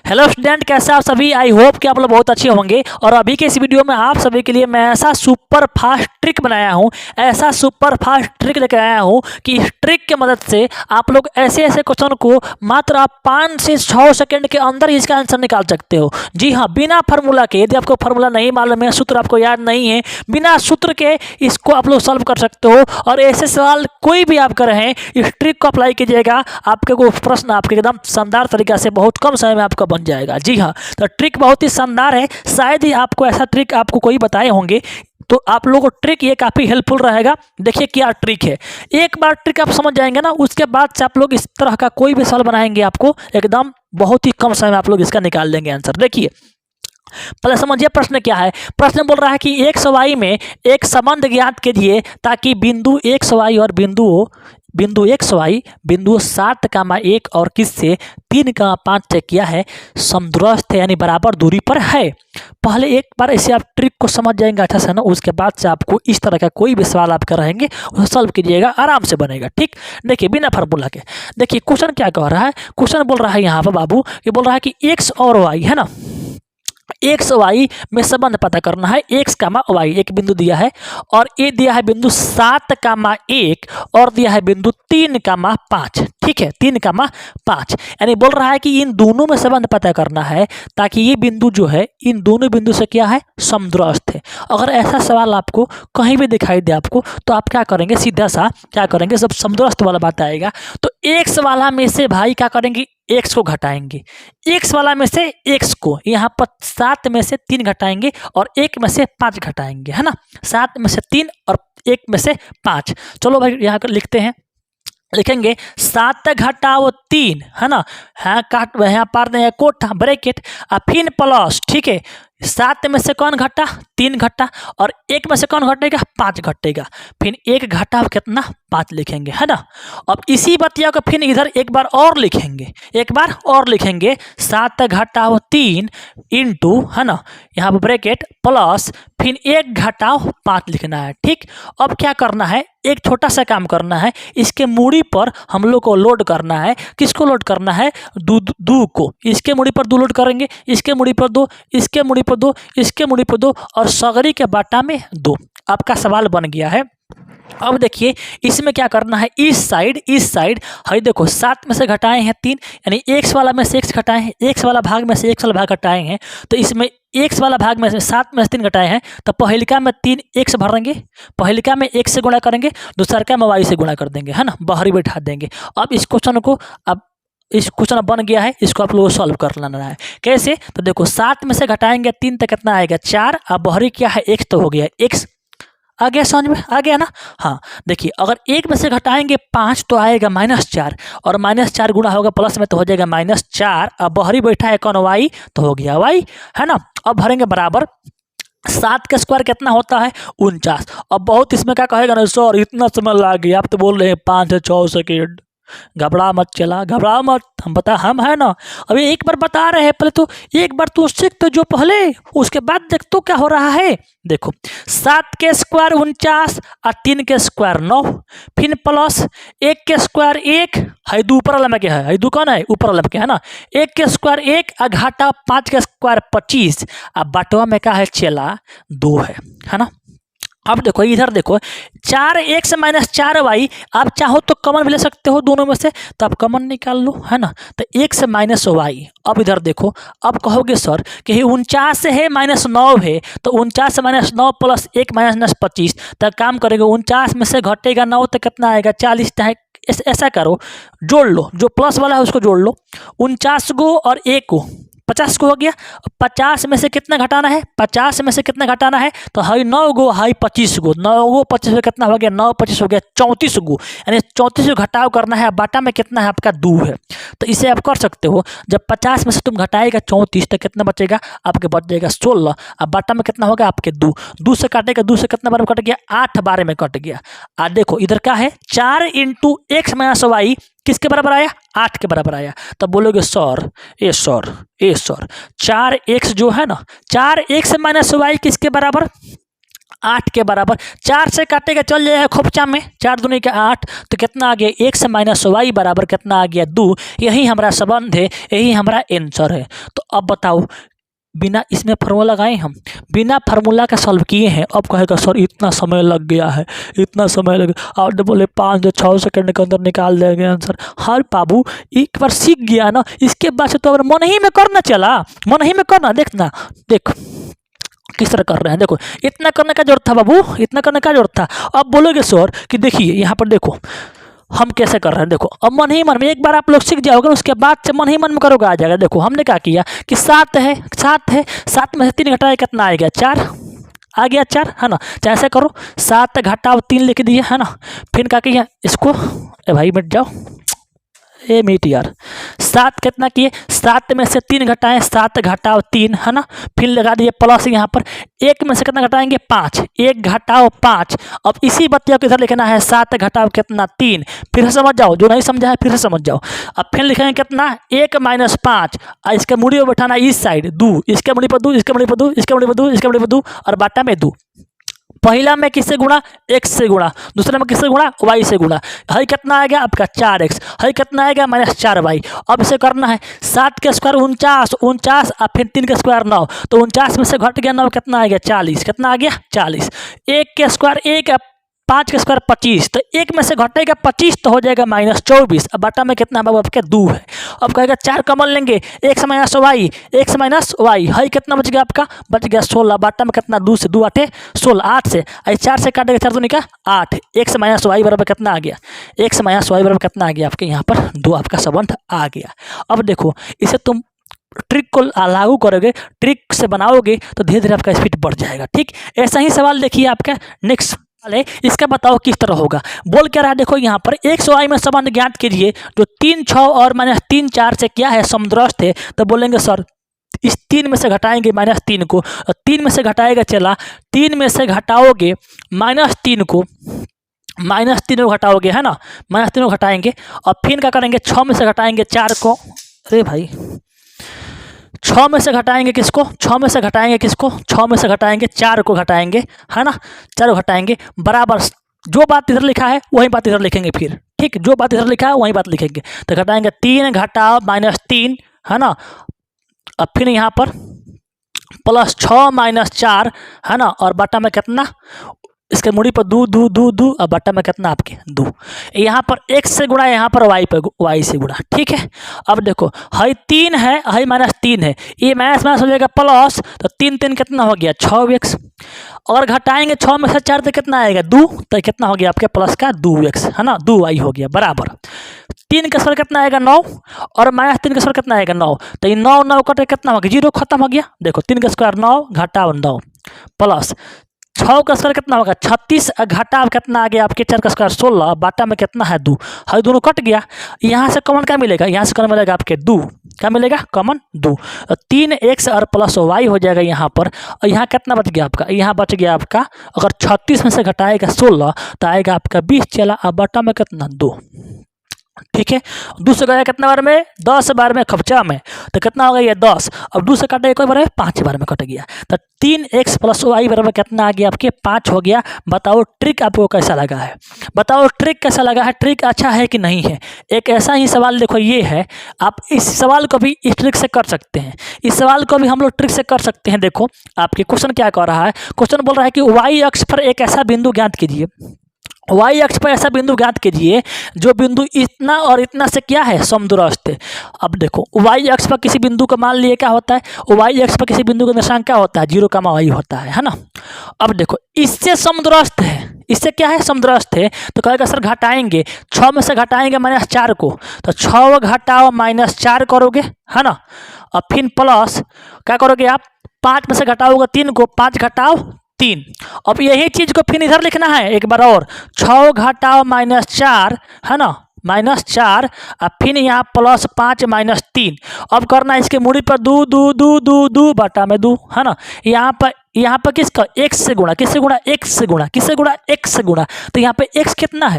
Hello student, कैसे आप सभी। आई होप कि आप लोग बहुत अच्छे होंगे। और अभी के इस वीडियो में आप सभी के लिए मैं ऐसा सुपर फास्ट ट्रिक बनाया हूं, ऐसा सुपर फास्ट ट्रिक लेकर आया हूं कि इस ट्रिक की मदद से आप लोग ऐसे ऐसे क्वेश्चन को मात्र आप 5 से 6 सेकंड के अंदर ही इसका आंसर निकाल सकते हो। जी हाँ, बिना फार्मूला के। यदि आपको फार्मूला नहीं मालूम है, सूत्र आपको याद नहीं है, बिना सूत्र के इसको आप लोग सॉल्व कर सकते हो। और ऐसे सवाल कोई भी आप कर रहे हैं, इस ट्रिक को अप्लाई कीजिएगा, आपके को प्रश्न आपके एकदम शानदार तरीका से बहुत कम समय में आपका बन जाएगा। जी हाँ, तो ट्रिक बहुत ही शानदार है। शायद ही आपको ऐसा ट्रिक आपको कोई बताए होंगे, तो आप लोगों को ट्रिक ये काफ़ी हेल्पफुल रहेगा। देखिए क्या ट्रिक है। एक बार ट्रिक आप समझ जाएंगे ना, उसके बाद से आप लोग इस तरह का कोई भी सवाल बनाएंगे, आपको एकदम बहुत ही कम समय में आप लोग इसका निकाल देंगे आंसर। देखिए पहले समझिए प्रश्न क्या है। प्रश्न बोल रहा है कि एक सवाई में एक संबंध ज्ञात कीजिए ताकि बिंदु एक सवाई और बिंदु एक सवाई बिंदु 7,1 और किससे 3,5 तय किया है समदूरस्थ है, यानी बराबर दूरी पर है। पहले एक बार ऐसे आप ट्रिक को समझ जाएंगे अच्छा से ना, उसके बाद से आपको इस तरह का कोई भी सवाल आप कर रहेंगे उसे सॉल्व कीजिएगा, आराम से बनेगा। ठीक, देखिए बिना फार्मूला के। देखिए क्वेश्चन क्या कह रहा है। क्वेश्चन बोल रहा है यहाँ पर बाबू, ये बोल रहा है कि एक्स और वाई है ना, एक्स वाई में संबंध पता करना है। एक्स कामा वाई एक बिंदु दिया है, और ये दिया है बिंदु 7,1 और दिया है बिंदु 3,5। ठीक है, 3,5, यानी बोल रहा है कि इन दोनों में संबंध पता करना है ताकि ये बिंदु जो है इन दोनों बिंदु से क्या है समदूरस्थ है। अगर ऐसा सवाल आपको कहीं भी दिखाई दे आपको, तो आप क्या करेंगे, सीधा सा क्या करेंगे, सब समदूरस्थ वाला बात आएगा। तो एक्स वाला में से भाई क्या करेंगे, एक्स को घटाएंगे। एक्स वाला में से एक्स को यहाँ पर 7 में से 3 घटाएंगे और 1 में से 5 घटाएंगे, है ना। 7 में से 3 और 1 में से 5। चलो भाई यहाँ कर लिखते हैं, लिखेंगे 7 घटाओ 3, है ना। हाँ काट यहाँ पार दें कोठा ब्रैकेट और फिर प्लस। ठीक है, 7 में से कौन घटा, 3 घटा, और 1 में से कौन घटेगा, 5 घटेगा। फिर 1 घटाओ कितना, 5 लिखेंगे, है ना। अब इसी बतिया को फिर इधर एक बार और लिखेंगे, एक बार और लिखेंगे 7 घटाओ 3 इंटू, है ना, यहाँ पर ब्रैकेट प्लस फिर 1 घटाओ 5 लिखना है। ठीक, अब क्या करना है, एक छोटा सा काम करना है। इसके मूड़ी पर हम लोग को लोड करना है। किसको लोड करना है, दो को। इसके मूड़ी पर 2 लोड करेंगे, इसके मूड़ी पर 2, इसके मूड़ी पर 2, इसके मूड़ी पर 2, और सगरी के बाटा में 2। आपका सवाल बन गया है। अब देखिए इसमें क्या करना है, इस साइड है देखो 7 में से घटाए हैं 3, यानी एक्स वाला में से एक्स घटाए हैं, एक्स वाला भाग में से एक्स वाला भाग घटाए हैं। तो इसमें एक्स वाला भाग में से 7 में से 3 घटाए हैं, तो पहलिका में 3 एक्स भरेंगे, पहलिका में x से गुणा करेंगे, दूसरका में y से गुणा कर देंगे, है ना, बाहरी बैठा देंगे। अब इस क्वेश्चन को, अब इस क्वेश्चन बन गया है, इसको आप लोगों को सॉल्व कर लेना है। कैसे, तो देखो 7 में से घटाएंगे 3 तो कितना आएगा 4, अब बाहरी क्या है x, तो हो गया x। आ गया समझ में, आ गया ना। हाँ देखिए, अगर 1 में से घटाएंगे 5 तो आएगा -4, और -4 गुणा होगा प्लस में तो हो जाएगा -4। अब बाहरी बैठा है कौन, y, तो हो गया y, है ना। अब भरेंगे बराबर 7 का स्क्वायर कितना होता है 49। अब बहुत इसमें क्या कहेगा ना, सर इतना समय लग गया, आप तो बोल रहे हैं 5 से 6 सेकेंड। घबरा मत, चला घबरा मत, हम है ना। अभी एक बार बता रहे हैं, पहले तो एक बार तू सीख तो जो पहले, उसके बाद देख तो क्या हो रहा है। देखो 7 के स्क्वायर 49 और 3 के स्क्वायर 9, फिर प्लस 1 के स्क्वायर 1 है, दो ऊपर वाला में क्या है, दो कौन है, ऊपर वाला में क्या है ना, 1 के स्क्वायर 1 और घाटा 5 के स्क्वायर 25, अब बटवा में क्या है, चला 2 है ना। अब देखो इधर देखो 4x - 4y, आप चाहो तो कॉमन भी ले सकते हो दोनों में से, तो आप कॉमन निकाल लो, है ना। तो x - y। अब इधर देखो, अब कहोगे सर कि 49 है -9 है, तो 49 - 9 प्लस 1 - 25, तो काम करेगा 49 में से घटेगा 9 तो कितना आएगा 40। ऐसा करो, जोड़ लो, जो प्लस वाला है उसको जोड़ लो, 49 को और 1 को 50 को हो गया। 50 में से कितना घटाना है, 50 में से कितना घटाना है, तो हाई 9 गो हाई 25 गो, 9 गो 25 में कितना हो गया, 9 25 हो गया 34 गो, यानी 34 को घटाव करना है। बाटा में कितना है आपका 2 है, तो इसे आप कर सकते हो। जब 50 में से तुम घटाएगा 34 तो कितना बचेगा आपके, बच जाएगा 16। अब बाटा में कितना होगा आपके 2, 2 से काटेगा, 2 से कितना बार में कट गया, 8 बार में कट गया। और देखो इधर क्या है, 4 × x - y किसके बराबर आया, 8 के बराबर आया। तब बोलोगे सर 4x जो है ना, 4x - y किसके बराबर, 8 के बराबर। 4 से काटेगा चल जाएगा खोपचा में, 4 दूनी का 8, तो कितना आ गया x माइनस वाई बराबर कितना आ गया 2। यही हमारा संबंध है, यही हमारा आंसर है। तो अब बताओ, बिना इसमें फार्मूला लगाए हम बिना फार्मूला का सॉल्व किए हैं। अब कहेगा सर इतना समय लग गया है, इतना समय लग गया, और बोले 5 से 6 सेकंड के अंदर निकाल देंगे आंसर। हर बाबू एक बार सीख गया ना, इसके बाद से तो अगर मन ही में करना चला, मन ही में करना, देखना देख किस तरह कर रहे हैं। देखो इतना करने का जरूरत था बाबू, इतना करने का जरूरत था। अब बोलोगे सर कि देखिए यहाँ पर देखो हम कैसे कर रहे हैं। देखो अब मन ही मन में एक बार आप लोग सीख जाओगे, उसके बाद से मन ही मन में करोगे आ जाएगा। देखो हमने क्या किया कि 7 है, 7 में से 3 घटाए कितना आएगा 4 आ गया 4, है ना। चाहे ऐसे करो 7 घटाओ 3 लिख दिए, है ना। फिर क्या किया इसको, ए भाई मिट जाओ, ए मीट यार। 7 कितना किए, 7 में से 3 घटाएं, 7 घटाओ 3, है ना। फिर लगा दिए प्लस यहाँ पर, 1 में से कितना घटाएंगे 5, 1 घटाओ 5। अब इसी बच्चे को इधर लिखना है 7 घटाओ कितना 3। फिर से समझ जाओ, जो नहीं समझा है फिर से समझ जाओ। अब फिर लिखेंगे कितना 1 माइनस 5, इसके मुड़ी में बैठाना इस साइड 2, इसके मुड़ी पर 2, इसके मुड़ी पर 2, इसके मुड़ी पर 2, इसके मुड़ी पर 2 और बाटा में 2। पहला में किससे गुणा, x से गुणा, दूसरे में किससे गुणा, y से गुणा। है कितना आएगा आपका 4x, है कितना आएगा माइनस 4y। अब इसे करना है 7 के स्क्वायर 49, 49 और फिर 3 के स्क्वायर 9, तो 49 में से घट गया 9 कितना आ गया 40, कितना आ गया 40। 1 के स्क्वायर 1, 5 के स्क्वायर 25, तो 1 में से घटेगा 25 तो हो जाएगा माइनस 24। अब बाटा में कितना बाबू आपके 2 है। अब कहेगा 4 कॉमन लेंगे, x minus Y, x minus Y, है कितना बच गया आपका, बच गया 16। बाटा में कितना 2 से 2 8 16, 8 से 4 से काटेगा 4 दूनी का 8, x माइनस वाई बराबर कितना आ गया, x माइनस वाई बराबर कितना आ गया आपके यहाँ पर 2, आपका संबंध आ गया। अब देखो इसे तुम ट्रिक को लागू करोगे, ट्रिक से बनाओगे तो धीरे धीरे आपका स्पीड बढ़ जाएगा। ठीक, ऐसा ही सवाल देखिए आपका नेक्स्ट। इसका बताओ किस तरह होगा। बोल क्या रहा है, देखो यहाँ पर x y में संबंध ज्ञात कीजिए जो 3 6 और माइनस 3 4 से क्या है समदृष्ट है। तो बोलेंगे सर इस 3 में से घटाएंगे माइनस 3 को, 3 में से घटाएगा चला, 3 में से घटाओगे माइनस 3 को, माइनस 3 को घटाओगे, है ना, माइनस 3 को घटाएंगे और फिर क्या करेंगे 6 में से घटाएंगे 4 को। अरे भाई 6 में से घटाएंगे किसको, 6 में से घटाएंगे किसको, 6 में से घटाएंगे 4 को घटाएंगे, है ना, 4 को घटाएंगे बराबर। जो बात इधर लिखा है वही बात इधर लिखेंगे फिर। ठीक, जो बात इधर लिखा है वही बात लिखेंगे। तो घटाएंगे 3 घटाओ माइनस 3, है ना। अब फिर यहाँ पर प्लस 6 माइनस 4, है ना, और बाटा में कितना, इसके मुड़ी पर 2 2 2 2 और बट्टा में कितना आपके 2। यहाँ पर x से गुणा, यहाँ पर y से गुणा। ठीक है, अब देखो है 3 है, है माइनस 3 है, ये माइनस माइनस हो जाएगा प्लस, तो 3 3 कितना हो गया 6x। और घटाएंगे 6 में से 4 तो कितना आएगा 2, तो कितना हो गया आपके प्लस का 2x, है ना, 2y हो गया बराबर। 3 का स्क्वायर कितना आएगा 9 और माइनस 3 का स्क्वायर कितना आएगा 9, तो ये 9 9 कटे कितना हो गया 0, खत्म हो गया। देखो 3 का स्क्वायर 9 घटाओ 9 प्लस 6 का स्क्वायर कितना होगा 36 घटा कितना आ गया आपके 4 का स्क्वायर 16, बाटा में कितना है 2, है दोनों कट गया। यहाँ से कॉमन क्या मिलेगा, यहाँ से कॉमन मिलेगा आपके 2, क्या मिलेगा कॉमन 2, 3x और प्लस y हो जाएगा यहाँ पर। और यहाँ कितना बच गया आपका, यहाँ बच गया आपका अगर 36 में से घटाएगा 16 तो आएगा आपका 20 चला, अब बाटा में कितना 2। ठीक है, 2 से गया कितना बार में 10 बार में खपचा में, तो कितना हो गया ये 10। अब 2 से काटे एक बार में 5 बार में कट गया, तो 3x प्लस वाई बराबर कितना आ गया आपके 5 हो गया। बताओ ट्रिक आपको कैसा लगा है, बताओ ट्रिक कैसा लगा है, ट्रिक अच्छा है कि नहीं है। एक ऐसा ही सवाल देखो ये है, आप इस सवाल को भी इस ट्रिक से कर सकते हैं, इस सवाल को भी हम लोग ट्रिक से कर सकते हैं। देखो आपके क्वेश्चन क्या कर रहा है, क्वेश्चन बोल रहा है कि वाई अक्ष पर एक ऐसा बिंदु ज्ञात कीजिए, वाई अक्ष पर ऐसा बिंदु ज्ञात कीजिए जो बिंदु इतना और इतना से क्या है समदूरस्थ है। अब देखो वाई अक्ष पर किसी बिंदु का मान लिए क्या होता है, वाई अक्ष पर किसी बिंदु का निशान क्या होता है 0, होता है ना। अब देखो इससे समदूरस्थ है, इससे क्या है समदूरस्थ है, तो कहेगा सर घटाएंगे 6 में से घटाएंगे माइनस 4 को, तो 6 घटाओ माइनस 4 करोगे, है ना। और फिर प्लस क्या करोगे आप 5 में से घटाओगे 3 को, 5 घटाओ 3। अब यही चीज को फिर इधर लिखना है एक बार और, 6 घटाओ माइनस 4, है ना, माइनस 4 और फिर यहाँ प्लस 5 माइनस 3। अब करना है इसके मूड़ी पर 2 2 2 2 2 बटा में 2, है ना। यहाँ पर किसका x से गुणा, किससे गुणा x से गुणा, किससे गुणा x से गुणा, तो यहाँ पे x कितना है